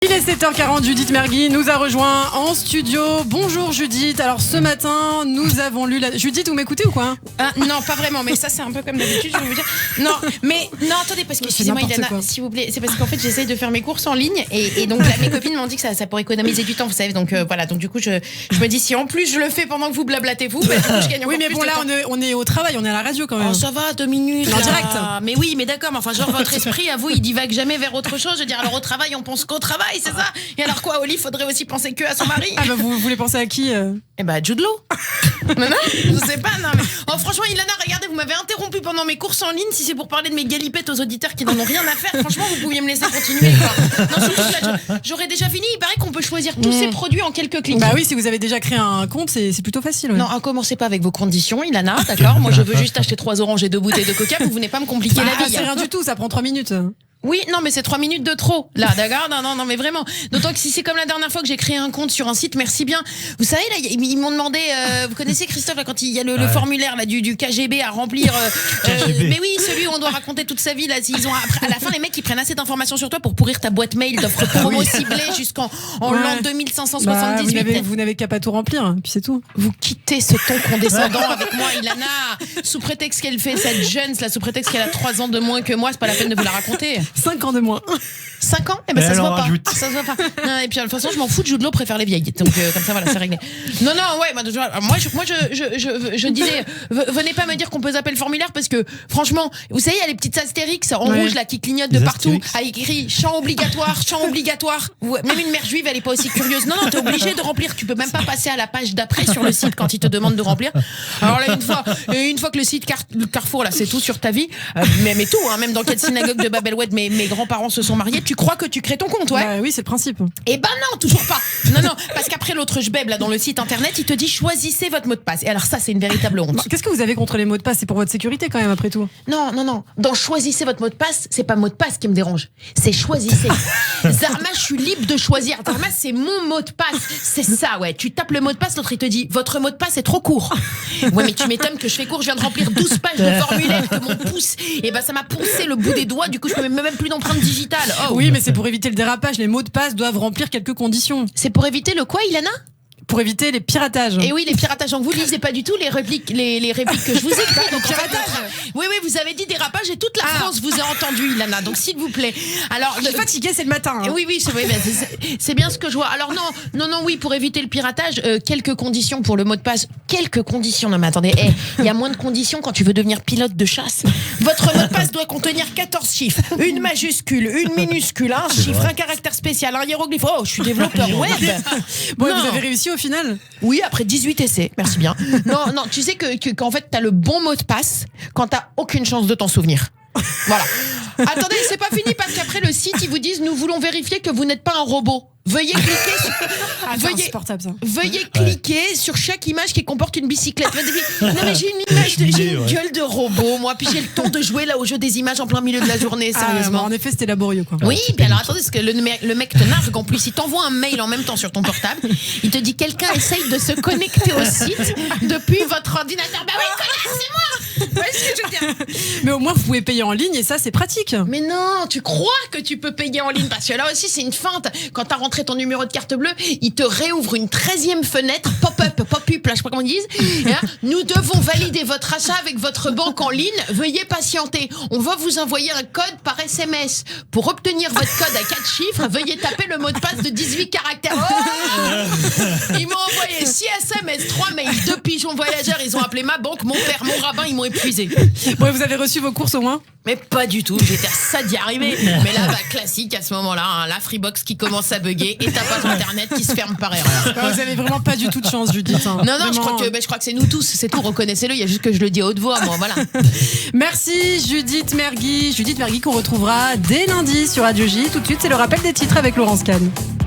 Il est 7h40, Judith Mergui nous a rejoint en studio. Bonjour Judith, alors ce matin nous avons lu la... Judith, vous m'écoutez ou quoi? Non, pas vraiment, mais ça c'est un peu comme d'habitude, je vais vous dire. Non, mais non, attendez, parce que excusez-moi Ilana, s'il vous plaît, c'est parce qu'en fait j'essaye de faire mes courses en ligne et donc là, mes copines m'ont dit que ça pourrait économiser du temps, vous savez, donc voilà, donc du coup je me dis si en plus je le fais pendant que vous blablatez vous, bah, du coup, je gagne encore Oui mais plus bon de là temps. on est au travail, on est à la radio quand même. Oh, ça va, 2 minutes. En là. direct. Mais oui, mais d'accord, mais enfin, genre, votre esprit, à vous, il divague jamais vers autre chose. Je veux dire, alors au travail, on pense qu'au travail, c'est ça? Et alors quoi, Oli, faudrait aussi penser que à son mari? Ah bah vous voulez penser à qui Eh bah, Jude Law. Non, je sais pas, non, mais. Oh, franchement, Ilana, regardez, vous m'avez interrompu pendant mes courses en ligne. Si c'est pour parler de mes galipettes aux auditeurs qui n'en ont rien à faire, franchement, vous pouviez me laisser continuer, quoi. Non, surtout que là, j'aurais déjà fini. Il paraît qu'on peut choisir tous ces produits en quelques clics. Bah oui, si vous avez déjà créé un compte, c'est plutôt facile. Ouais. Non, commencez pas avec vos conditions, Ilana, d'accord? Moi, je veux juste acheter 3 oranges et 2 bouteilles de coca. Vous venez pas me compliquer la vie. C'est rien du tout, ça prend 3 minutes. Oui, non, mais c'est 3 minutes de trop. Là, d'accord? Non, mais vraiment. D'autant que si c'est comme la dernière fois que j'ai créé un compte sur un site, merci bien. Vous savez, là, ils m'ont demandé, vous connaissez Christophe, là, quand il y a le formulaire, là, du KGB à remplir, mais oui, celui où on doit raconter toute sa vie, là, ils ont, après, à la fin, les mecs, ils prennent assez d'informations sur toi pour pourrir ta boîte mail d'offres promo ciblées jusqu'en l'an 2578. Bah, vous n'avez qu'à pas tout remplir, puis c'est tout. Vous quittez ce ton condescendant avec moi, Ilana, sous prétexte qu'elle fait cette jeune, là, sous prétexte qu'elle a 3 ans de moins que moi, c'est pas la peine de vous la raconter. 5 ans de moins. 5 ans? Eh ben ça se voit pas. Ça se voit pas. Non, et puis de toute façon, je m'en fous, Jude Law préfère les vieilles. Donc comme ça, voilà, c'est réglé. Non, ouais, moi je disais, venez pas me dire qu'on peut zapper le formulaire parce que franchement, vous savez, il y a les petites astérix en rouge là qui clignotent de partout, avec écrit champ obligatoire. Même une mère juive, elle est pas aussi curieuse. Non, t'es obligé de remplir. Tu peux même pas passer à la page d'après sur le site quand il te demande de remplir. Alors là, une fois que le site Carrefour là, c'est tout sur ta vie, mais tout, hein, même dans quelle synagogue de Babel Oued mes grands-parents se sont mariés, tu crois que tu crées ton compte, ouais? Bah, oui, c'est le principe. Eh ben non, toujours pas. Non, parce qu'après l'autre jbeb là dans le site internet, il te dit choisissez votre mot de passe. Et alors ça, c'est une véritable honte. Qu'est-ce que vous avez contre les mots de passe? C'est pour votre sécurité quand même, après tout. Non. Dans choisissez votre mot de passe, c'est pas mot de passe qui me dérange. C'est choisissez. Zarma, je suis libre de choisir. Zarma, c'est mon mot de passe. C'est ça, ouais. Tu tapes le mot de passe, l'autre il te dit votre mot de passe est trop court. Ouais, mais tu m'étonnes que je fais court, je viens de remplir 12 pages de formulaire, que mon pouce, et ben ça m'a poussé le bout des doigts, du coup je peux même plus d'empreinte digitale. Oh. Oui, mais c'est pour éviter le dérapage. Les mots de passe doivent remplir quelques conditions. C'est pour éviter le quoi, Ilana? Pour éviter les piratages. Et oui, les piratages. Donc vous lisez pas du tout les répliques que je vous ai écrites. Donc oui, vous avez dit dérapage et toute la France vous a entendu, Ilana. Donc s'il vous plaît. Alors, je suis fatiguée, c'est le matin. Hein. Oui, c'est bien ce que je vois. Alors non, oui, pour éviter le piratage, quelques conditions pour le mot de passe. Quelques conditions. Non mais attendez, il y a moins de conditions quand tu veux devenir pilote de chasse. Votre mot de passe doit contenir 14 chiffres, une majuscule, une minuscule, un chiffre, un caractère spécial, un hiéroglyphe. Oh, je suis développeur web. Bon, vous avez réussi au final? Oui, après 18 essais, merci bien. Non, tu sais qu'en fait, t'as le bon mot de passe quand t'as aucune chance de t'en souvenir. Voilà. Attendez, c'est pas fini parce qu'après le site, ils vous disent nous voulons vérifier que vous n'êtes pas un robot. Veuillez cliquer veuillez cliquer sur chaque image qui comporte une bicyclette. Non mais j'ai une image j'ai une gueule de robot, moi, puis j'ai le temps de jouer là au jeu des images en plein milieu de la journée, sérieusement. En effet, c'était laborieux, quoi. Oui, puis alors attendez, parce que le mec te nargue en plus, il t'envoie un mail en même temps sur ton portable, il te dit quelqu'un essaye de se connecter au site depuis votre ordinateur. Bah oui, connard, c'est moi. Vous voyez ce que je veux dire? Mais au moins vous pouvez payer en ligne et ça c'est pratique. Mais non, tu crois que tu peux payer en ligne parce que là aussi c'est une feinte. Quand t'as rentré ton numéro de carte bleue, il te réouvre une 13e fenêtre, pop-up, là, je sais pas comment ils disent. Et là, nous devons valider votre achat avec votre banque en ligne. Veuillez patienter. On va vous envoyer un code par SMS. Pour obtenir votre code à 4 chiffres, veuillez taper le mot de passe de 18 caractères. Oh, ils m'ont envoyé 6 SMS, 3 mails, 2 pigeons voyageurs. Ils ont appelé ma banque, mon père, mon rabbin. Ils m'ont épuisé. Bon, vous avez reçu vos courses au moins? Mais pas du tout, j'étais à ça d'y arriver. Mais là, classique à ce moment-là, hein, la Freebox qui commence à bugger et ta page internet qui se ferme par erreur. Non, vous avez vraiment pas du tout de chance, Judith. Hein. Non, je crois que c'est nous tous, c'est tout, reconnaissez-le, il y a juste que je le dis à haute voix, moi, voilà. Merci Judith Mergui qu'on retrouvera dès lundi sur Radio J. Tout de suite, c'est le rappel des titres avec Laurence Kahn.